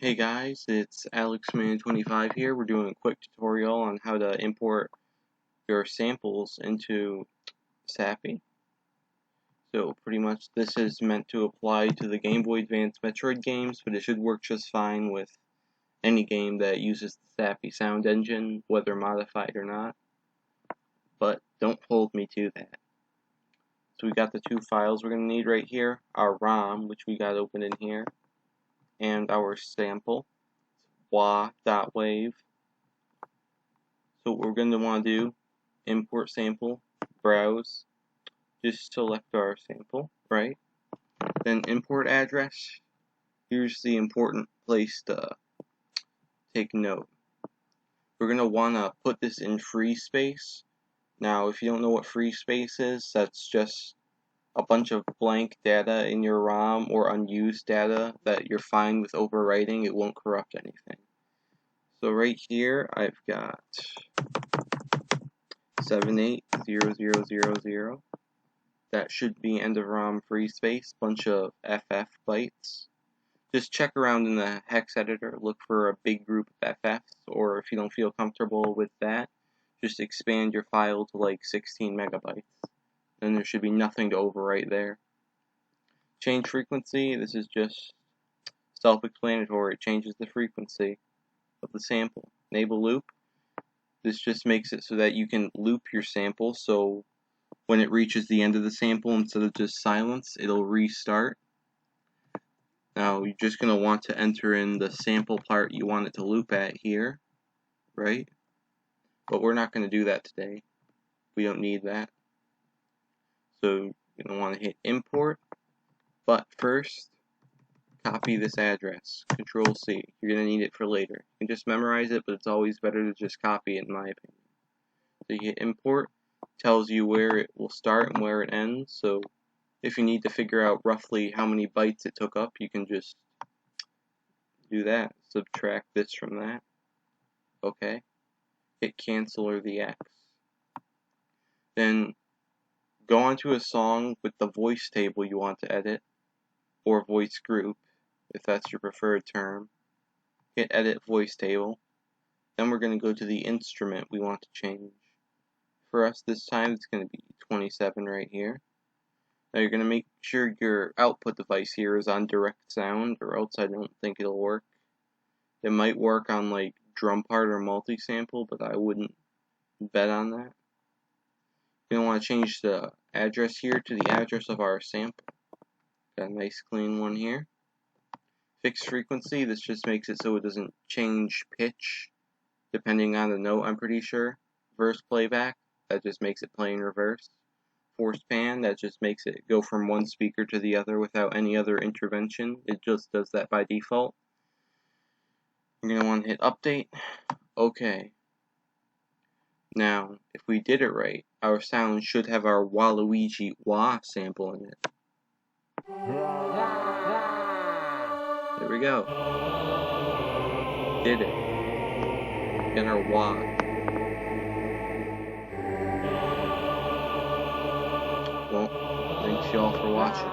Hey guys, it's AlexMan25 here. We're doing a quick tutorial on how to import your samples into Sappy. So pretty much this is meant to apply to the Game Boy Advance Metroid games, but it should work just fine with any game that uses the Sappy sound engine, whether modified or not. But don't hold me to that. So we got the two files we're going to need right here, our ROM, which we got open in here, and our sample, wah.wave. So what we're going to want to do, import sample, browse, just select our sample, right? Then import address. Here's the important place to take note. We're going to want to put this in free space. Now, if you don't know what free space is, that's just a bunch of blank data in your ROM or unused data that you're fine with overwriting. It won't corrupt anything. So right here, I've got 780000. That should be end of ROM free space, bunch of FF bytes. Just check around in the hex editor, look for a big group of FFs, or if you don't feel comfortable with that, just expand your file to like 16 megabytes. Then there should be nothing to overwrite there. Change frequency, this is just self-explanatory. It changes the frequency of the sample. Enable loop, this just makes it so that you can loop your sample, so when it reaches the end of the sample, instead of just silence, it'll restart. Now, you're just going to want to enter in the sample part you want it to loop at here, right? But we're not going to do that today. We don't need that. So, you're going to want to hit import, but first, copy this address, Control-C. You're going to need it for later. You can just memorize it, but it's always better to just copy it, in my opinion. So you hit import, tells you where it will start and where it ends, so if you need to figure out roughly how many bytes it took up, you can just do that. Subtract this from that. Okay. Hit cancel or the X. Then go onto a song with the voice table you want to edit, or voice group, if that's your preferred term. Hit edit voice table. Then we're going to go to the instrument we want to change. For us this time, it's going to be 27 right here. Now you're going to make sure your output device here is on direct sound, or else I don't think it'll work. It might work on like drum part or multi-sample, but I wouldn't bet on that. You're going to want to change the address here to the address of our sample. Got a nice clean one here. Fixed frequency, this just makes it so it doesn't change pitch depending on the note, I'm pretty sure. Verse playback, that just makes it play in reverse. Force pan, that just makes it go from one speaker to the other without any other intervention. It just does that by default. You're going to want to hit update. Okay. Now, if we did it right, our sound should have our Waluigi Wah sample in it. There we go. Did it. Get our Wah. Well, thanks y'all for watching.